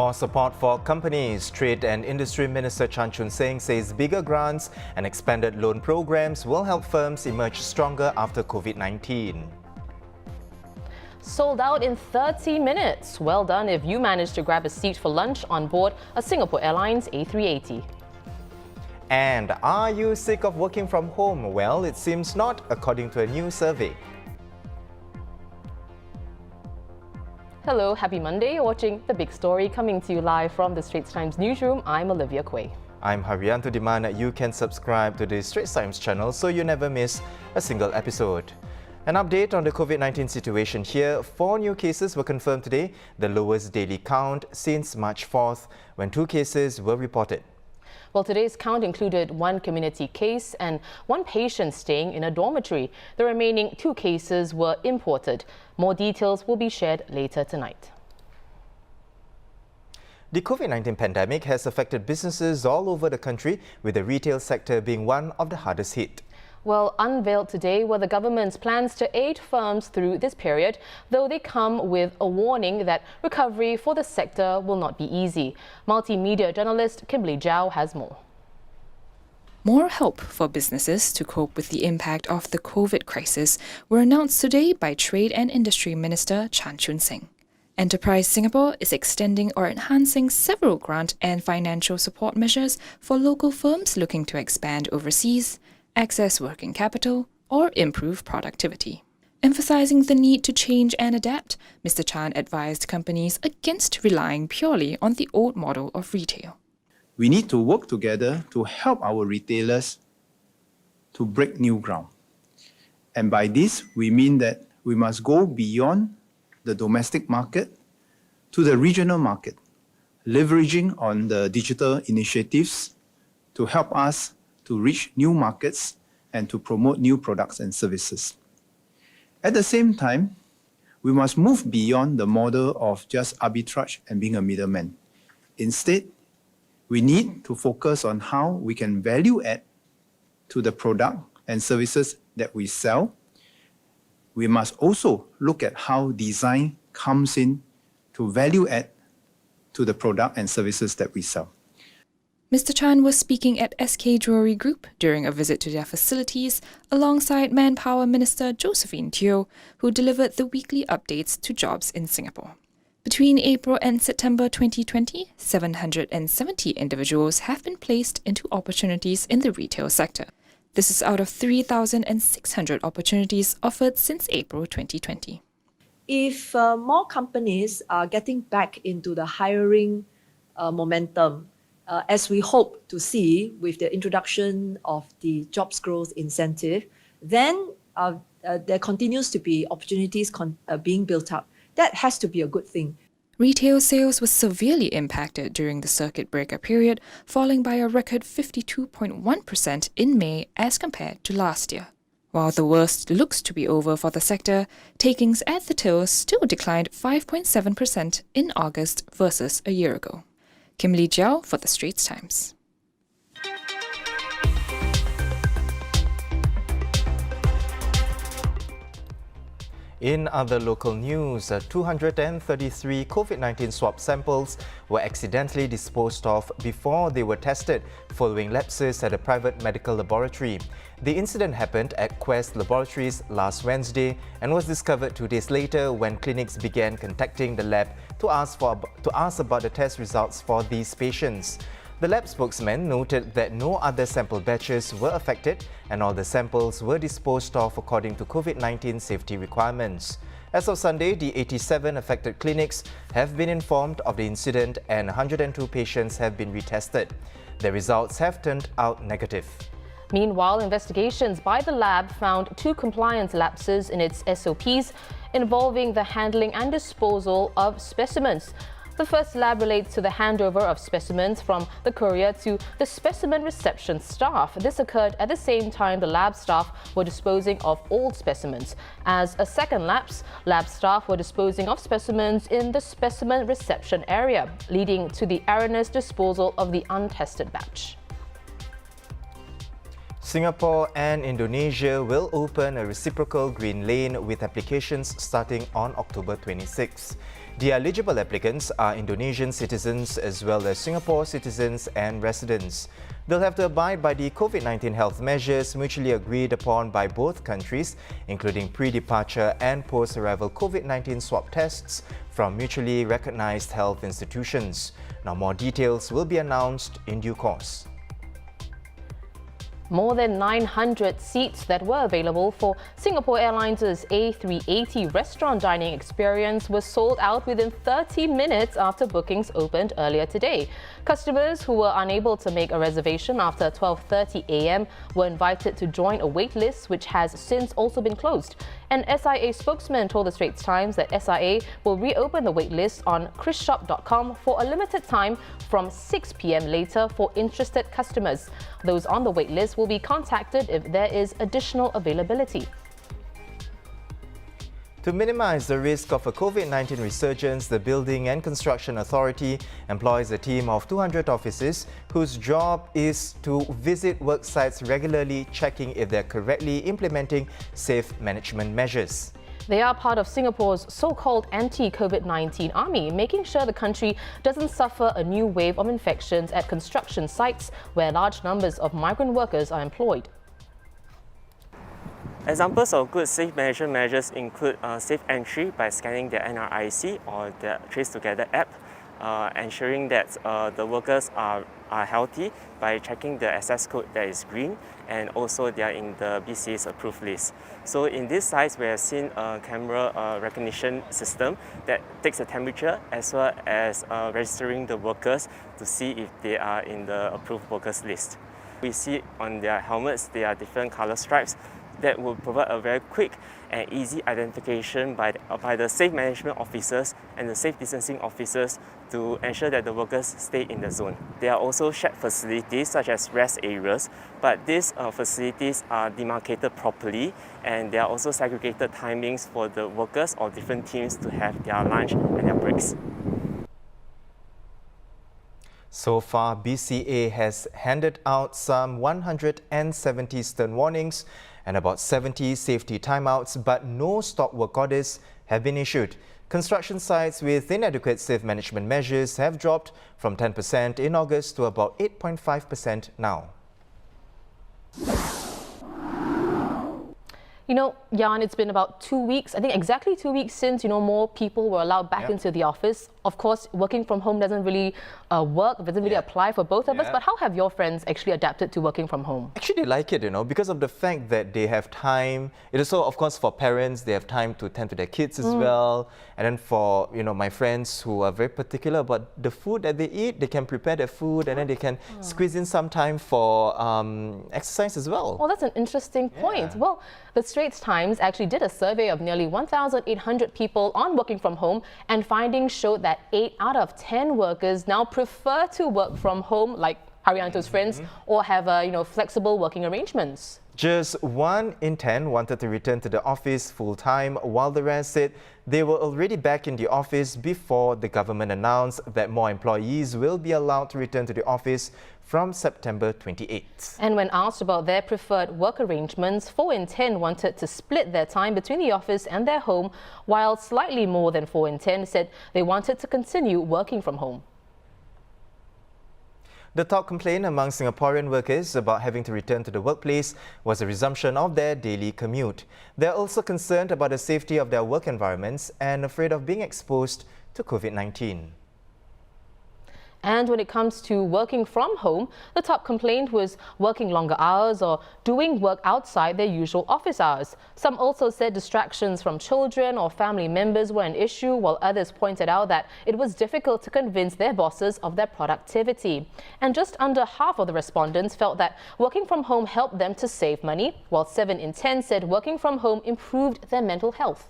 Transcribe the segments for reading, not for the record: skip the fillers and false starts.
More support for companies. Trade and Industry Minister Chan Chun Sing says bigger grants and expanded loan programs will help firms emerge stronger after COVID-19. Sold out in 30 minutes. Well done if you managed to grab a seat for lunch on board a Singapore Airlines A380. And are you sick of working from home? Well, it seems not, according to a new survey. Hello, happy Monday. You're watching The Big Story, coming to you live from the Straits Times newsroom. I'm Olivia Quay. I'm Haryanto Diman. You can subscribe to the Straits Times channel so you never miss a single episode. An update on the COVID-19 situation here. 4 new cases were confirmed today, the lowest daily count since March 4th, when 2 cases were reported. Well, today's count included 1 community case and 1 patient staying in a dormitory. The remaining 2 cases were imported. More details will be shared later tonight. The COVID-19 pandemic has affected businesses all over the country, with the retail sector being one of the hardest hit. Well, unveiled today were the government's plans to aid firms through this period, though they come with a warning that recovery for the sector will not be easy. Multimedia journalist Kimberly Zhao has more. More help for businesses to cope with the impact of the COVID crisis were announced today by Trade and Industry Minister Chan Chun Sing. Enterprise Singapore is extending or enhancing several grant and financial support measures for local firms looking to expand overseas, access working capital, or improve productivity. Emphasizing the need to change and adapt, Mr. Chan advised companies against relying purely on the old model of retail. We need to work together to help our retailers to break new ground. And by this, we mean that we must go beyond the domestic market to the regional market, leveraging on the digital initiatives to help us to reach new markets and to promote new products and services. At the same time, we must move beyond the model of just arbitrage and being a middleman. Instead, we need to focus on how we can value add to the product and services that we sell. We must also look at how design comes in to value add to the product and services that we sell. Mr. Chan was speaking at SK Jewellery Group during a visit to their facilities alongside Manpower Minister Josephine Teo, who delivered the weekly updates to jobs in Singapore. Between April and September 2020, 770 individuals have been placed into opportunities in the retail sector. This is out of 3,600 opportunities offered since April 2020. If more companies are getting back into the hiring momentum, as we hope to see with the introduction of the jobs growth incentive, then there continues to be opportunities being built up. That has to be a good thing. Retail sales was severely impacted during the circuit breaker period, falling by a record 52.1% in May as compared to last year. While the worst looks to be over for the sector, takings at the tills still declined 5.7% in August versus a year ago. Kimberly Zhao for the Straits Times. In other local news, 233 COVID-19 swab samples were accidentally disposed of before they were tested following lapses at a private medical laboratory. The incident happened at Quest Laboratories last Wednesday and was discovered 2 days later when clinics began contacting the lab to ask about the test results for these patients. The lab spokesman noted that no other sample batches were affected and all the samples were disposed of according to COVID-19 safety requirements. As of Sunday, the 87 affected clinics have been informed of the incident and 102 patients have been retested. The results have turned out negative. Meanwhile, investigations by the lab found 2 compliance lapses in its SOPs involving the handling and disposal of specimens. The first lab relates to the handover of specimens from the courier to the specimen reception staff. This occurred at the same time the lab staff were disposing of old specimens. As a second lapse, lab staff were disposing of specimens in the specimen reception area, leading to the erroneous disposal of the untested batch. Singapore and Indonesia will open a reciprocal green lane with applications starting on October 26. The eligible applicants are Indonesian citizens as well as Singapore citizens and residents. They'll have to abide by the COVID-19 health measures mutually agreed upon by both countries, including pre-departure and post-arrival COVID-19 swab tests from mutually recognized health institutions. Now, more details will be announced in due course. More than 900 seats that were available for Singapore Airlines' A380 restaurant dining experience were sold out within 30 minutes after bookings opened earlier today. Customers who were unable to make a reservation after 12:30 a.m. were invited to join a wait list, which has since also been closed. An SIA spokesman told the Straits Times that SIA will reopen the wait list on chrisshop.com for a limited time from 6 p.m. later for interested customers. Those on the wait list will be contacted if there is additional availability. To minimize the risk of a COVID-19 resurgence, the Building and Construction Authority employs a team of 200 officers whose job is to visit work sites regularly, checking if they're correctly implementing safe management measures. They are part of Singapore's so-called anti-COVID-19 army, making sure the country doesn't suffer a new wave of infections at construction sites where large numbers of migrant workers are employed. Examples of good safe management measures include safe entry by scanning their NRIC or the Trace Together app, ensuring that the workers are healthy by checking the access code that is green, and also they are in the BCA's approved list. So in these sites, we have seen a camera recognition system that takes the temperature as well as registering the workers to see if they are in the approved workers list. We see on their helmets, there are different color stripes that will provide a very quick and easy identification by the safe management officers and the safe distancing officers to ensure that the workers stay in the zone. There are also shared facilities such as rest areas, but these facilities are demarcated properly, and there are also segregated timings for the workers or different teams to have their lunch and their breaks. So far, BCA has handed out some 170 stern warnings and about 70 safety timeouts, but no stop work orders have been issued. Construction sites with inadequate safe management measures have dropped from 10% in August to about 8.5% now. You know, Jan, it's been about 2 weeks, I think exactly 2 weeks since, more people were allowed back into the office. Of course, working from home doesn't really work, doesn't really apply for both of us. But how have your friends actually adapted to working from home? Actually, they like it, because of the fact that they have time. It is also, of course, for parents, they have time to tend to their kids as well. And then for, my friends who are very particular about the food that they eat, they can prepare their food and then they can squeeze in some time for exercise as well. Well, that's an interesting point. Well, the Straits Times actually did a survey of nearly 1,800 people on working from home, and findings showed that 8 out of 10 workers now prefer to work from home, like Haryanto's friends, or have flexible working arrangements. Just 1 in 10 wanted to return to the office full-time, while the rest said they were already back in the office before the government announced that more employees will be allowed to return to the office from September 28th. And when asked about their preferred work arrangements, 4 in 10 wanted to split their time between the office and their home, while slightly more than 4 in 10 said they wanted to continue working from home. The top complaint among Singaporean workers about having to return to the workplace was the resumption of their daily commute. They're also concerned about the safety of their work environments and afraid of being exposed to COVID-19. And when it comes to working from home, the top complaint was working longer hours or doing work outside their usual office hours. Some also said distractions from children or family members were an issue, while others pointed out that it was difficult to convince their bosses of their productivity. And just under half of the respondents felt that working from home helped them to save money, while 7 in 10 said working from home improved their mental health.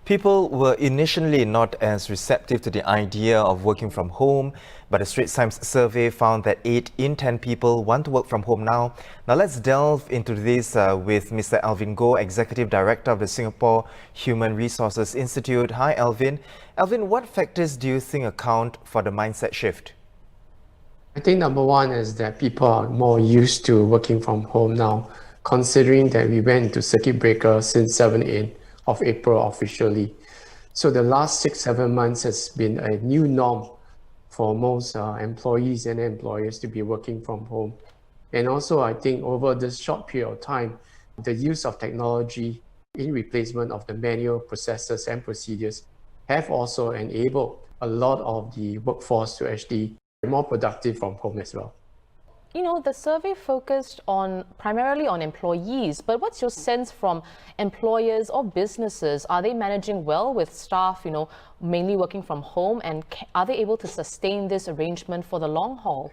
People were initially not as receptive to the idea of working from home, but a Straits Times survey found that 8 in 10 people want to work from home now. Now let's delve into this with Mr. Alvin Goh, Executive Director of the Singapore Human Resources Institute. Hi, Alvin. Alvin, what factors do you think account for the mindset shift? I think number one is that people are more used to working from home now, considering that we went into circuit breaker since 7th of April officially. So the last 6-7 months has been a new norm for most employees and employers to be working from home. And also, I think over this short period of time, the use of technology in replacement of the manual processes and procedures have also enabled a lot of the workforce to actually be more productive from home as well. You know, the survey focused primarily on employees, but what's your sense from employers or businesses? Are they managing well with staff, mainly working from home, and are they able to sustain this arrangement for the long haul?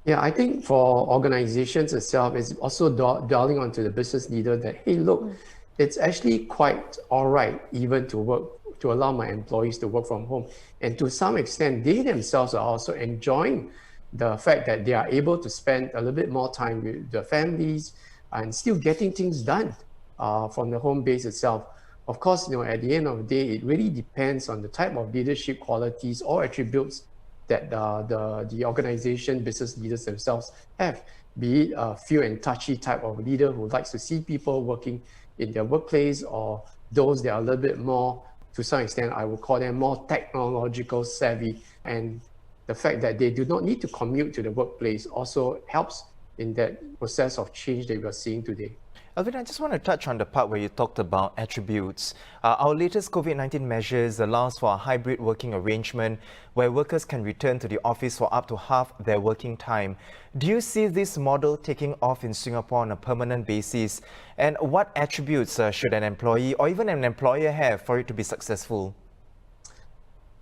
Yeah, I think for organizations itself, it's also dwelling onto the business leader that, hey, look, it's actually quite all right even to allow my employees to work from home. And to some extent, they themselves are also enjoying the fact that they are able to spend a little bit more time with their families and still getting things done from the home base itself. Of course, at the end of the day, it really depends on the type of leadership qualities or attributes that the organization, business leaders themselves have, be it a few and touchy type of leader who likes to see people working in their workplace, or those that are a little bit more, to some extent, I would call them more technological savvy, and the fact that they do not need to commute to the workplace also helps in that process of change that we are seeing today. Alvin, I just want to touch on the part where you talked about attributes. Our latest COVID-19 measures allows for a hybrid working arrangement where workers can return to the office for up to half their working time. Do you see this model taking off in Singapore on a permanent basis? And what attributes should an employee or even an employer have for it to be successful?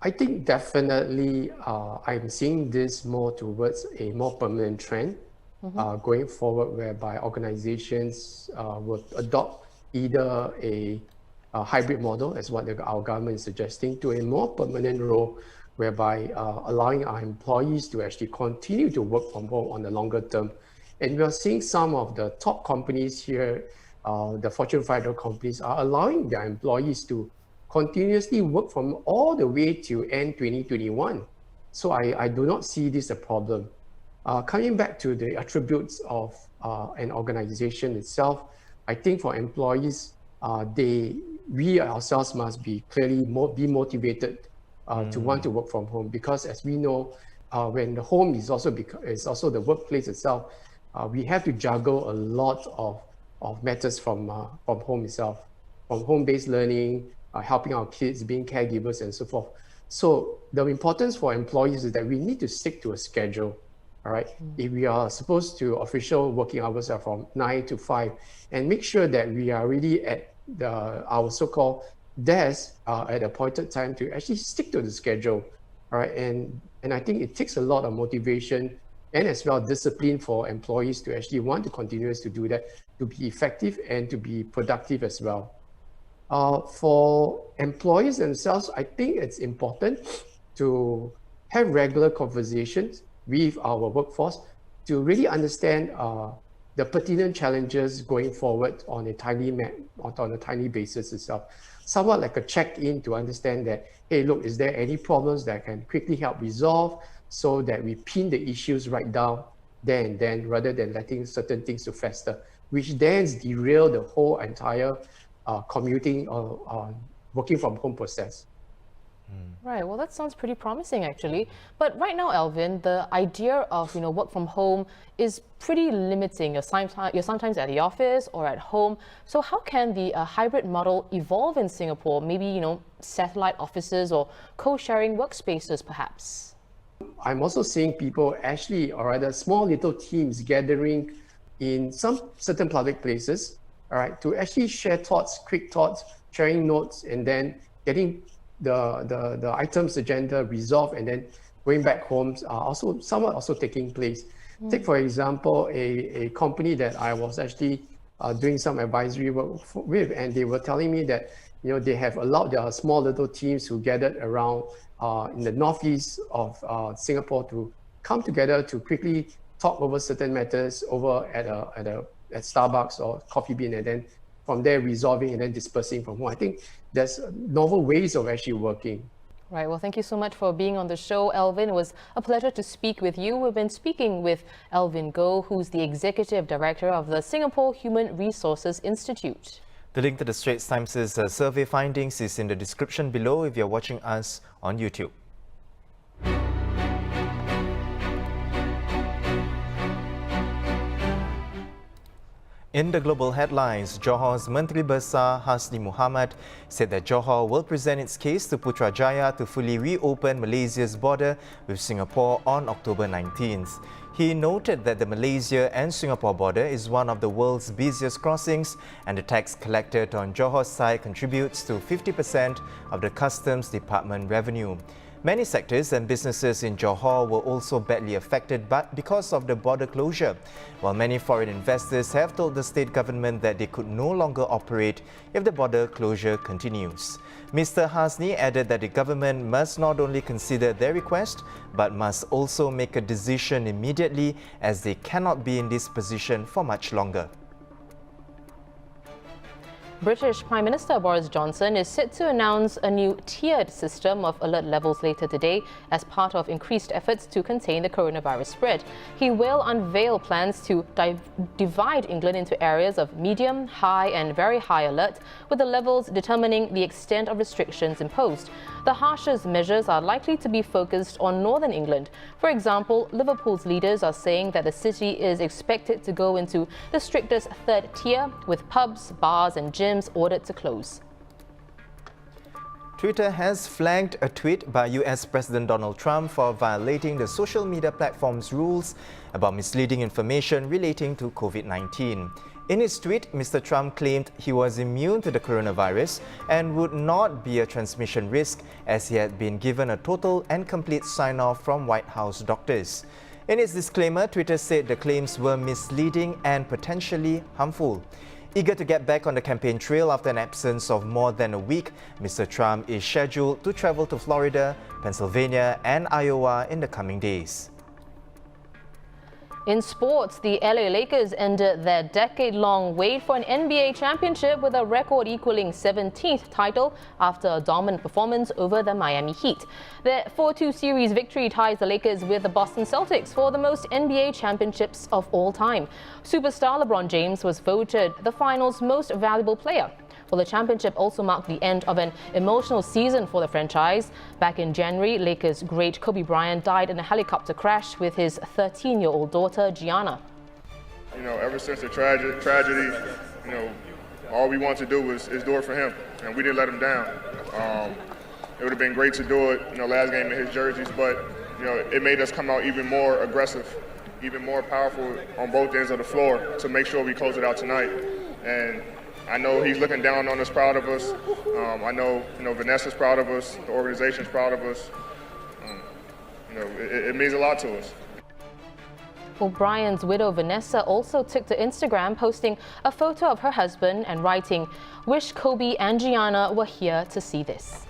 I think definitely I'm seeing this more towards a more permanent trend going forward, whereby organizations will adopt either a hybrid model, as what our government is suggesting, to a more permanent role, whereby allowing our employees to actually continue to work from home on the longer term. And we are seeing some of the top companies here, the Fortune 500 companies, are allowing their employees to continuously work from all the way to end 2021. So I do not see this a problem. Coming back to the attributes of an organization itself, I think for employees, we ourselves must be clearly be motivated to want to work from home, because as we know, when the home is also the workplace itself, we have to juggle a lot of matters from home itself, from home-based learning, helping our kids, being caregivers, and so forth. So the importance for employees is that we need to stick to a schedule. All right. If we are supposed to, official working hours are from 9 to 5, and make sure that we are really at our so-called desk at a appointed time to actually stick to the schedule. All right. And I think it takes a lot of motivation and as well discipline for employees to actually want to continue to do that, to be effective and to be productive as well. For employees themselves, I think it's important to have regular conversations with our workforce to really understand the pertinent challenges going forward on a timely basis itself. Somewhat like a check-in to understand that, hey, look, is there any problems that can quickly help resolve, so that we pin the issues right down there and then, rather than letting certain things to fester, which then derail the whole entire commuting or working from home process. Right. Well, that sounds pretty promising, actually. But right now, Alvin, the idea of work from home is pretty limiting. You're sometimes at the office or at home. So how can the hybrid model evolve in Singapore? Maybe satellite offices or co-sharing workspaces, perhaps. I'm also seeing people actually, or rather small little teams gathering in some certain public places, all right, to actually share thoughts, quick thoughts, sharing notes, and then getting the items agenda resolved, and then going back home are also somewhat also taking place. Take, for example, a company that I was actually doing some advisory work with, and they were telling me that they have allowed their small little teams who gathered around in the northeast of Singapore to come together to quickly talk over certain matters over at Starbucks or Coffee Bean, and then from there resolving and then dispersing from home. I think there's novel ways of actually working. Right. Well, thank you so much for being on the show, Alvin. It was a pleasure to speak with you. We've been speaking with Alvin Goh, who's the Executive Director of the Singapore Human Resources Institute. The link to the Straits Times' survey findings is in the description below if you're watching us on YouTube. In the global headlines, Johor's Menteri Besar Hasni Muhammad said that Johor will present its case to Putrajaya to fully reopen Malaysia's border with Singapore on October 19th. He noted that the Malaysia and Singapore border is one of the world's busiest crossings and the tax collected on Johor's side contributes to 50% of the Customs Department revenue. Many sectors and businesses in Johor were also badly affected because of the border closure, while many foreign investors have told the state government that they could no longer operate if the border closure continues. Mr. Hasni added that the government must not only consider their request, but must also make a decision immediately as they cannot be in this position for much longer. British Prime Minister Boris Johnson is set to announce a new tiered system of alert levels later today as part of increased efforts to contain the coronavirus spread. He will unveil plans to divide England into areas of medium, high and very high alert, with the levels determining the extent of restrictions imposed. The harshest measures are likely to be focused on northern England. For example, Liverpool's leaders are saying that the city is expected to go into the strictest third tier, with pubs, bars and gyms ordered to close. Twitter has flagged a tweet by US President Donald Trump for violating the social media platform's rules about misleading information relating to COVID-19. In his tweet, Mr. Trump claimed he was immune to the coronavirus and would not be a transmission risk as he had been given a total and complete sign-off from White House doctors. In its disclaimer, Twitter said the claims were misleading and potentially harmful. Eager to get back on the campaign trail after an absence of more than a week, Mr. Trump is scheduled to travel to Florida, Pennsylvania and Iowa in the coming days. In sports, the LA Lakers ended their decade-long wait for an NBA championship with a record equaling 17th title after a dominant performance over the Miami Heat. Their 4-2 series victory ties the Lakers with the Boston Celtics for the most NBA championships of all time. Superstar LeBron James was voted the finals' most valuable player. Well, the championship also marked the end of an emotional season for the franchise. Back in January, Lakers great Kobe Bryant died in a helicopter crash with his 13-year-old daughter, Gianna. You know, ever since the tragedy, you know, all we wanted to do is do it for him, and we didn't let him down. It would have been great to do it, you know, last game in his jerseys, but, you know, it made us come out even more aggressive, even more powerful on both ends of the floor to make sure we close it out tonight. And I know he's looking down on us, proud of us. I know, Vanessa's proud of us. The organization's proud of us. It means a lot to us. Well, Brian's widow Vanessa also took to Instagram, posting a photo of her husband and writing, "Wish Kobe and Gianna were here to see this."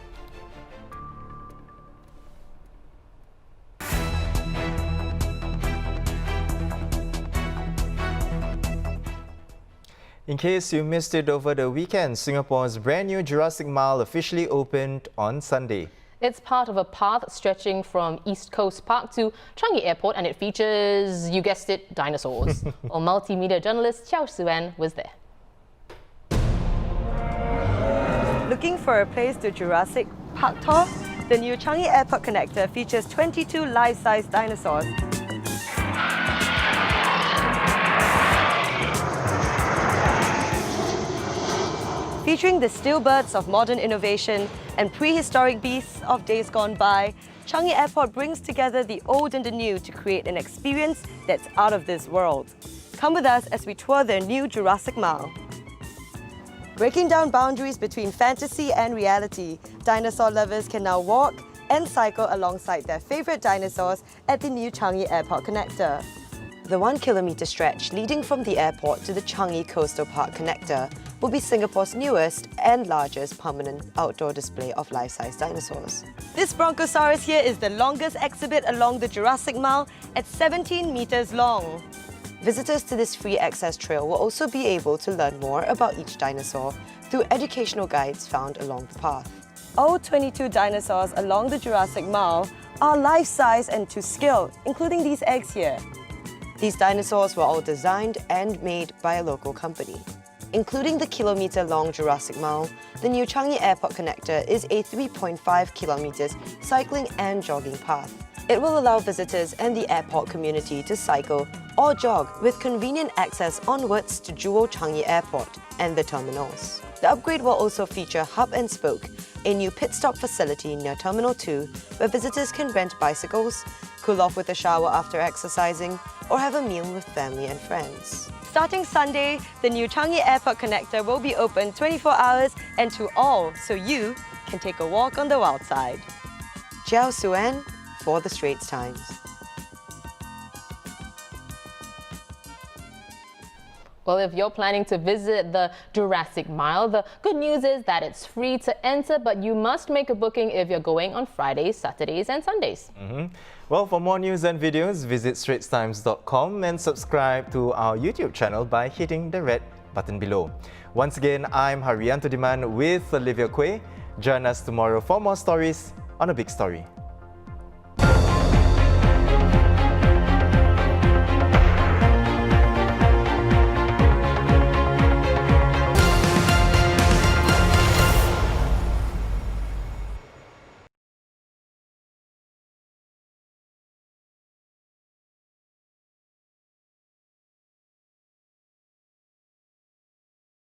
In case you missed it over the weekend, Singapore's brand new Jurassic Mile officially opened on Sunday. It's part of a path stretching from East Coast Park to Changi Airport, and it features, you guessed it, dinosaurs. Well, multimedia journalist Chow Suan was there. Looking for a place to Jurassic Park tour? The new Changi Airport connector features 22 life-size dinosaurs. Featuring the stillbirths of modern innovation and prehistoric beasts of days gone by, Changi Airport brings together the old and the new to create an experience that's out of this world. Come with us as we tour their new Jurassic Mile. Breaking down boundaries between fantasy and reality, dinosaur lovers can now walk and cycle alongside their favorite dinosaurs at the new Changi Airport connector. The 1 kilometer stretch leading from the airport to the Changi Coastal Park connector will be Singapore's newest and largest permanent outdoor display of life-size dinosaurs. This Bronchosaurus here is the longest exhibit along the Jurassic Mile at 17 meters long. Visitors to this free access trail will also be able to learn more about each dinosaur through educational guides found along the path. All 22 dinosaurs along the Jurassic Mile are life-size and to scale, including these eggs here. These dinosaurs were all designed and made by a local company. Including the kilometre-long Jurassic Mile, the new Changi Airport connector is a 3.5 kilometres cycling and jogging path. It will allow visitors and the airport community to cycle or jog with convenient access onwards to Jewel Changi Airport and the terminals. The upgrade will also feature Hub and Spoke, a new pit stop facility near Terminal 2 where visitors can rent bicycles, cool off with a shower after exercising, or have a meal with family and friends. Starting Sunday, the new Changi Airport connector will be open 24 hours and to all, so you can take a walk on the wild side. Jiao Suen for the Straits Times. Well, if you're planning to visit the Jurassic Mile, the good news is that it's free to enter, but you must make a booking if you're going on Fridays, Saturdays and Sundays. Well, for more news and videos, visit straitstimes.com and subscribe to our YouTube channel by hitting the red button below. Once again, I'm Haryanto Diman with Olivia Quay. Join us tomorrow for more stories on A Big Story.